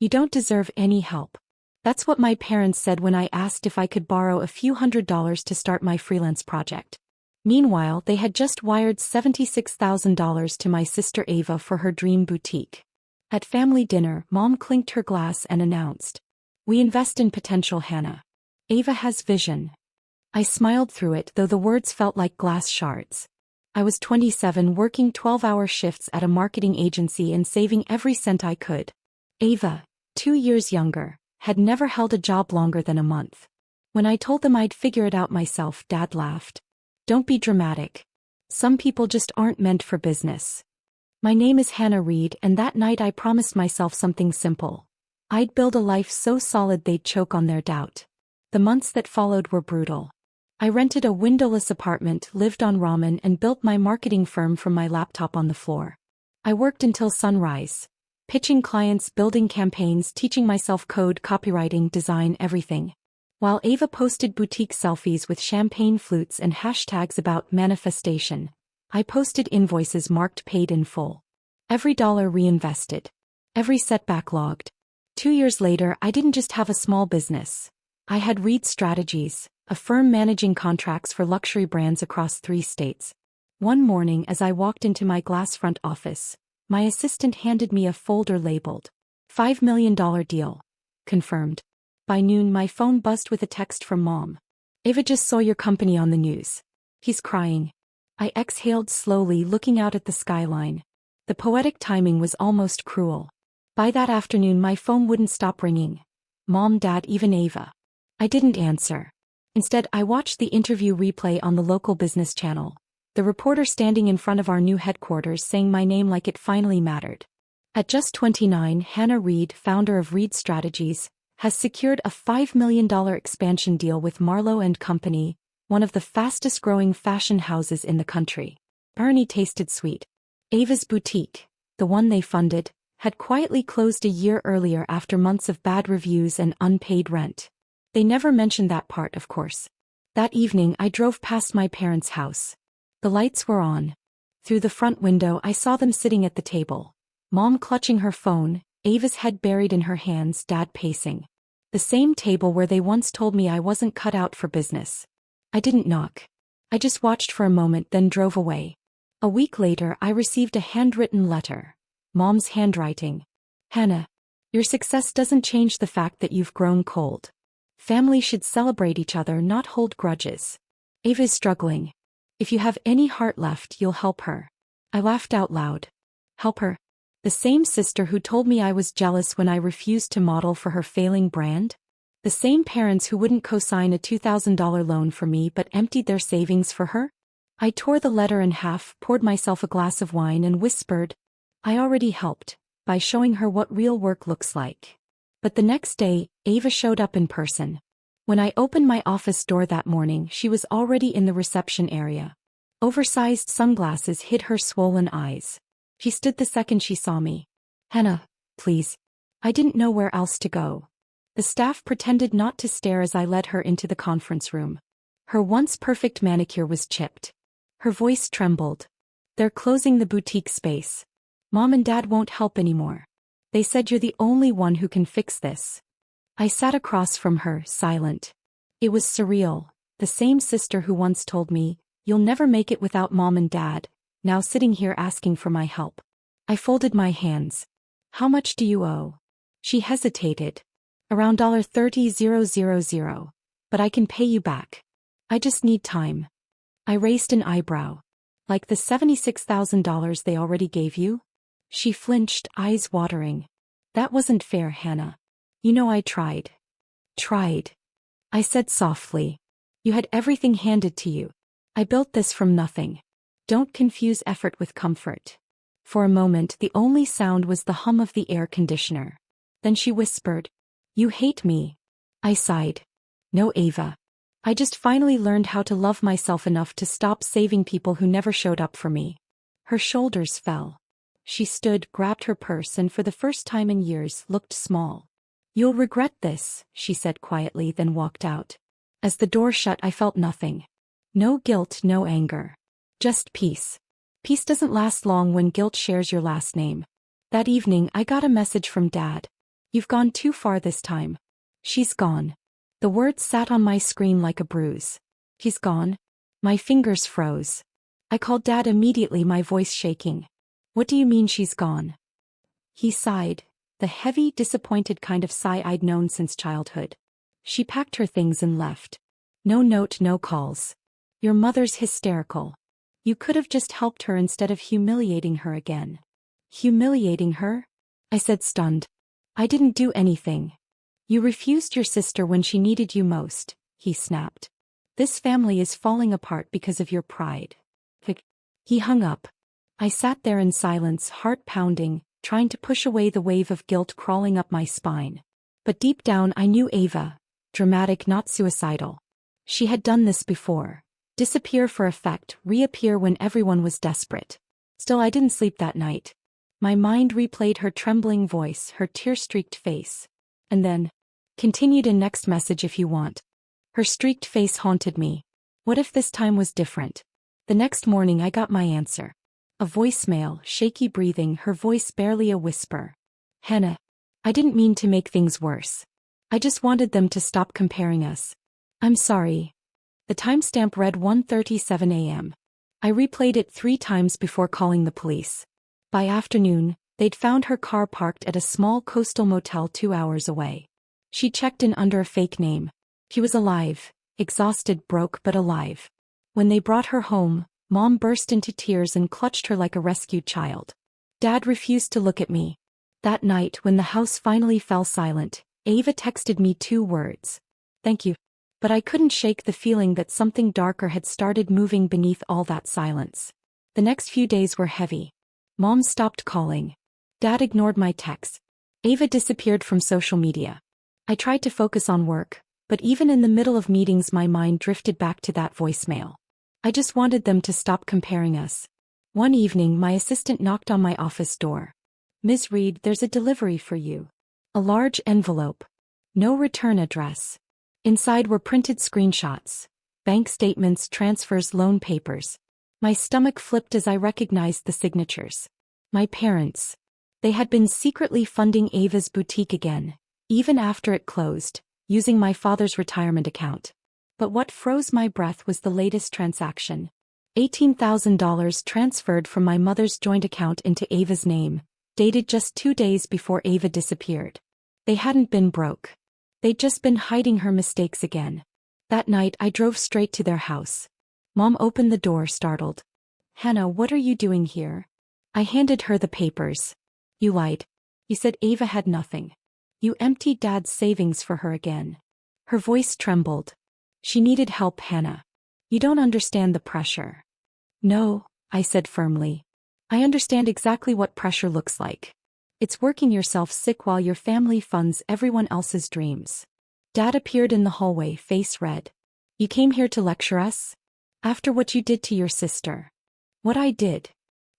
You don't deserve any help. That's what my parents said when I asked if I could borrow a few $100s to start my freelance project. Meanwhile, they had just wired $76,000 to my sister Ava for her dream boutique. At family dinner, Mom clinked her glass and announced, "We invest in potential, Hannah. Ava has vision." I smiled through it, though the words felt like glass shards. I was 27, working 12-hour shifts at a marketing agency and saving every cent I could. Ava, 2 years younger, had never held a job longer than a month. When I told them I'd figure it out myself, Dad laughed. "Don't be dramatic. Some people just aren't meant for business." My name is Hannah Reed, and that night I promised myself something simple. I'd build a life so solid they'd choke on their doubt. The months that followed were brutal. I rented a windowless apartment, lived on ramen, and built my marketing firm from my laptop on the floor. I worked until sunrise, pitching clients, building campaigns, teaching myself code, copywriting, design, everything. While Ava posted boutique selfies with champagne flutes and hashtags about manifestation, I posted invoices marked paid in full. Every dollar reinvested. Every setback logged. 2 years later, I didn't just have a small business. I had Reed Strategies, a firm managing contracts for luxury brands across 3 states. One morning as I walked into my glass front office, my assistant handed me a folder labeled, $5 million deal. Confirmed. By noon, my phone buzzed with a text from Mom. "Ava just saw your company on the news. He's crying." I exhaled slowly, looking out at the skyline. The poetic timing was almost cruel. By that afternoon, my phone wouldn't stop ringing. Mom, Dad, even Ava. I didn't answer. Instead, I watched the interview replay on the local business channel. The reporter standing in front of our new headquarters saying my name like it finally mattered. At just 29, Hannah Reed, founder of Reed Strategies, has secured a $5 million expansion deal with Marlowe and Company, one of the fastest-growing fashion houses in the country. Ernie tasted sweet. Ava's boutique, the one they funded, had quietly closed a year earlier after months of bad reviews and unpaid rent. They never mentioned that part, of course. That evening, I drove past my parents' house. The lights were on. Through the front window, I saw them sitting at the table. Mom clutching her phone, Ava's head buried in her hands, Dad pacing. The same table where they once told me I wasn't cut out for business. I didn't knock. I just watched for a moment, then drove away. A week later, I received a handwritten letter. Mom's handwriting. "Hannah, your success doesn't change the fact that you've grown cold. Family should celebrate each other, not hold grudges. Ava's struggling. If you have any heart left, you'll help her." I laughed out loud. Help her? The same sister who told me I was jealous when I refused to model for her failing brand? The same parents who wouldn't co-sign a $2,000 loan for me but emptied their savings for her? I tore the letter in half, poured myself a glass of wine, and whispered, "I already helped," by showing her what real work looks like. But the next day, Ava showed up in person. When I opened my office door that morning, she was already in the reception area. Oversized sunglasses hid her swollen eyes. She stood the second she saw me. "Hannah, please." I didn't know where else to go. The staff pretended not to stare as I led her into the conference room. Her once perfect manicure was chipped. Her voice trembled. "They're closing the boutique space. Mom and Dad won't help anymore. They said you're the only one who can fix this." I sat across from her, silent. It was surreal. The same sister who once told me, "You'll never make it without Mom and Dad," now sitting here asking for my help. I folded my hands. "How much do you owe?" She hesitated. "Around $30,000, but I can pay you back. I just need time." I raised an eyebrow. "Like the $76,000 they already gave you?" She flinched, eyes watering. "That wasn't fair, Hannah. You know I tried." "Tried?" I said softly. "You had everything handed to you. I built this from nothing. Don't confuse effort with comfort." For a moment, the only sound was the hum of the air conditioner. Then she whispered, "You hate me." I sighed. "No, Ava. I just finally learned how to love myself enough to stop saving people who never showed up for me." Her shoulders fell. She stood, grabbed her purse, and for the first time in years looked small. "You'll regret this," she said quietly, then walked out. As the door shut, I felt nothing. No guilt, no anger. Just peace. Peace doesn't last long when guilt shares your last name. That evening, I got a message from Dad. You've gone too far this time. She's gone. The words sat on my screen like a bruise. He's gone? My fingers froze. I called Dad immediately, my voice shaking. What do you mean she's gone? He sighed, the heavy, disappointed kind of sigh I'd known since childhood. She packed her things and left. No note, no calls. Your mother's hysterical. You could have just helped her instead of humiliating her again. Humiliating her? I said, stunned. I didn't do anything. You refused your sister when she needed you most, he snapped. This family is falling apart because of your pride. He hung up. I sat there in silence, heart pounding, trying to push away the wave of guilt crawling up my spine. But deep down I knew Ava. Dramatic, not suicidal. She had done this before. Disappear for effect, reappear when everyone was desperate. Still, I didn't sleep that night. My mind replayed her trembling voice, her tear-streaked face. And then, continued in next message if you want. Her streaked face haunted me. What if this time was different? The next morning I got my answer. A voicemail, shaky breathing, her voice barely a whisper. Hannah, I didn't mean to make things worse. I just wanted them to stop comparing us. I'm sorry. The timestamp read 1:37 a.m. I replayed it 3 times before calling the police. By afternoon, they'd found her car parked at a small coastal motel 2 hours away. She checked in under a fake name. She was alive, exhausted, broke, but alive. When they brought her home, Mom burst into tears and clutched her like a rescued child. Dad refused to look at me. That night, when the house finally fell silent, Ava texted me 2 words. Thank you. But I couldn't shake the feeling that something darker had started moving beneath all that silence. The next few days were heavy. Mom stopped calling. Dad ignored my texts. Ava disappeared from social media. I tried to focus on work, but even in the middle of meetings my mind drifted back to that voicemail. I just wanted them to stop comparing us. One evening my assistant knocked on my office door. Ms. Reed, there's a delivery for you. A large envelope. No return address. Inside were printed screenshots. Bank statements, transfers, loan papers. My stomach flipped as I recognized the signatures. My parents. They had been secretly funding Ava's boutique again, even after it closed, using my father's retirement account. But what froze my breath was the latest transaction. $18,000 transferred from my mother's joint account into Ava's name, dated just 2 days before Ava disappeared. They hadn't been broke. They'd just been hiding her mistakes again. That night I drove straight to their house. Mom opened the door, startled. Hannah, what are you doing here? I handed her the papers. You lied. You said Ava had nothing. You emptied Dad's savings for her again. Her voice trembled. She needed help, Hannah. You don't understand the pressure. No, I said firmly. I understand exactly what pressure looks like. It's working yourself sick while your family funds everyone else's dreams. Dad appeared in the hallway, face red. You came here to lecture us? After what you did to your sister. What I did?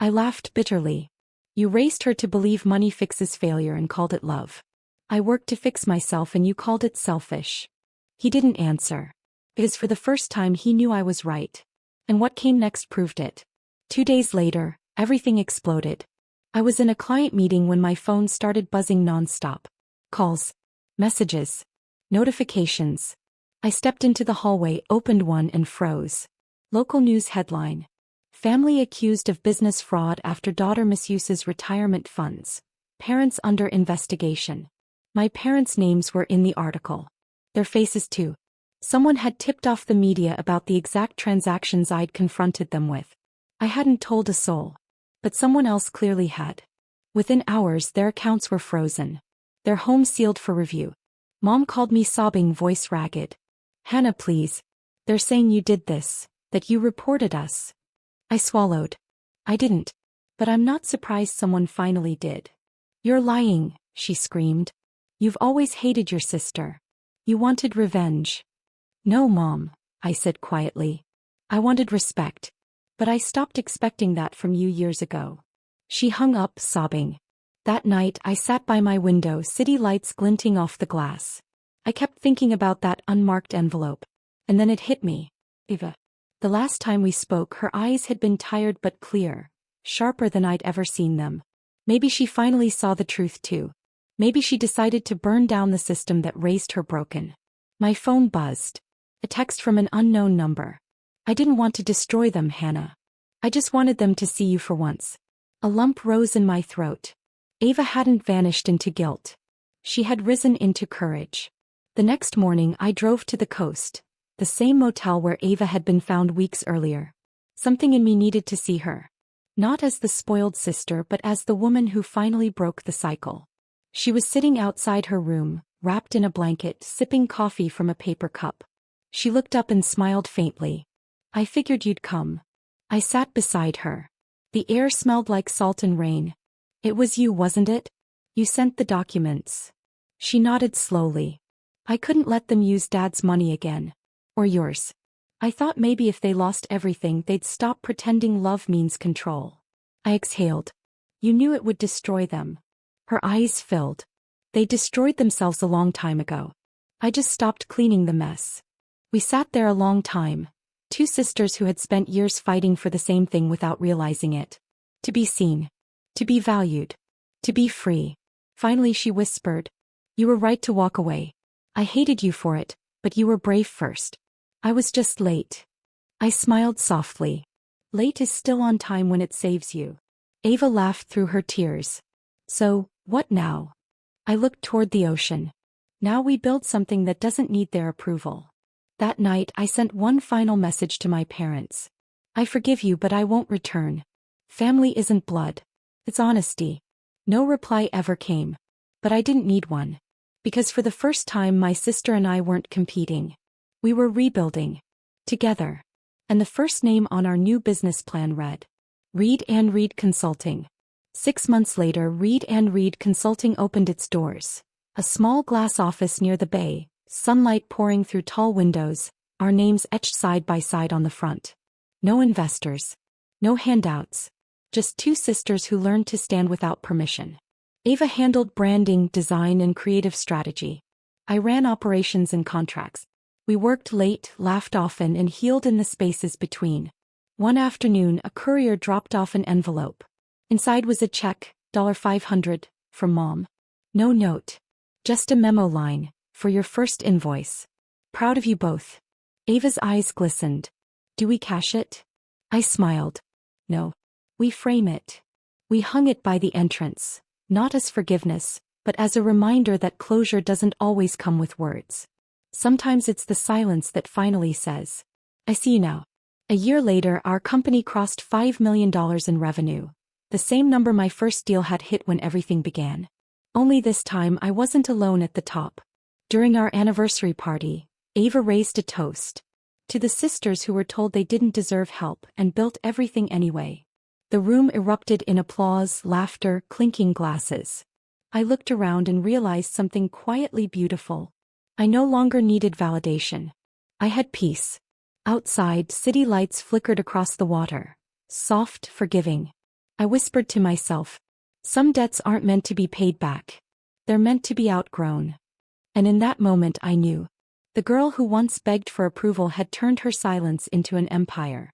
I laughed bitterly. You raised her to believe money fixes failure and called it love. I worked to fix myself and you called it selfish. He didn't answer. Because for the first time he knew I was right. And what came next proved it. 2 days later, everything exploded. I was in a client meeting when my phone started buzzing non-stop. Calls. Messages. Notifications. I stepped into the hallway, opened one and froze. Local news headline. Family accused of business fraud after daughter misuses retirement funds. Parents under investigation. My parents' names were in the article. Their faces too. Someone had tipped off the media about the exact transactions I'd confronted them with. I hadn't told a soul. But someone else clearly had. Within hours their accounts were frozen. Their home sealed for review. Mom called me sobbing, voice ragged. Hannah, please. They're saying you did this, that you reported us. I swallowed. I didn't. But I'm not surprised someone finally did. You're lying, she screamed. You've always hated your sister. You wanted revenge. No, Mom, I said quietly. I wanted respect. But I stopped expecting that from you years ago. She hung up, sobbing. That night I sat by my window, city lights glinting off the glass. I kept thinking about that unmarked envelope. And then it hit me. Ava. The last time we spoke her eyes had been tired but clear, sharper than I'd ever seen them. Maybe she finally saw the truth too. Maybe she decided to burn down the system that raised her broken. My phone buzzed. A text from an unknown number. I didn't want to destroy them, Hannah. I just wanted them to see you for once. A lump rose in my throat. Ava hadn't vanished into guilt. She had risen into courage. The next morning I drove to the coast, the same motel where Ava had been found weeks earlier. Something in me needed to see her. Not as the spoiled sister but as the woman who finally broke the cycle. She was sitting outside her room, wrapped in a blanket, sipping coffee from a paper cup. She looked up and smiled faintly. I figured you'd come. I sat beside her. The air smelled like salt and rain. It was you, wasn't it? You sent the documents. She nodded slowly. I couldn't let them use Dad's money again. Or yours. I thought maybe if they lost everything they'd stop pretending love means control. I exhaled. You knew it would destroy them. Her eyes filled. They destroyed themselves a long time ago. I just stopped cleaning the mess. We sat there a long time. Two sisters who had spent years fighting for the same thing without realizing it. To be seen. To be valued. To be free. Finally she whispered. You were right to walk away. I hated you for it, but you were brave first. I was just late. I smiled softly. Late is still on time when it saves you. Ava laughed through her tears. So, what now? I looked toward the ocean. Now we build something that doesn't need their approval. That night I sent one final message to my parents. I forgive you but I won't return. Family isn't blood. It's honesty. No reply ever came. But I didn't need one. Because for the first time my sister and I weren't competing. We were rebuilding. Together. And the first name on our new business plan read. Reed and Reed Consulting. 6 months later Reed and Reed Consulting opened its doors. A small glass office near the bay, sunlight pouring through tall windows, our names etched side by side on the front. No investors. No handouts. Just two sisters who learned to stand without permission. Ava handled branding, design, and creative strategy. I ran operations and contracts. We worked late, laughed often, and healed in the spaces between. One afternoon a courier dropped off an envelope. Inside was a check, $500, from Mom. No note. Just a memo line, for your first invoice. Proud of you both. Ava's eyes glistened. Do we cash it? I smiled. No. We frame it. We hung it by the entrance, not as forgiveness, but as a reminder that closure doesn't always come with words. Sometimes it's the silence that finally says, I see you now. A year later our company crossed $5 million in revenue. The same number my first deal had hit when everything began. Only this time I wasn't alone at the top. During our anniversary party, Ava raised a toast. To the sisters who were told they didn't deserve help and built everything anyway. The room erupted in applause, laughter, clinking glasses. I looked around and realized something quietly beautiful. I no longer needed validation. I had peace. Outside, city lights flickered across the water. Soft, forgiving. I whispered to myself. Some debts aren't meant to be paid back. They're meant to be outgrown. And in that moment I knew. The girl who once begged for approval had turned her silence into an empire.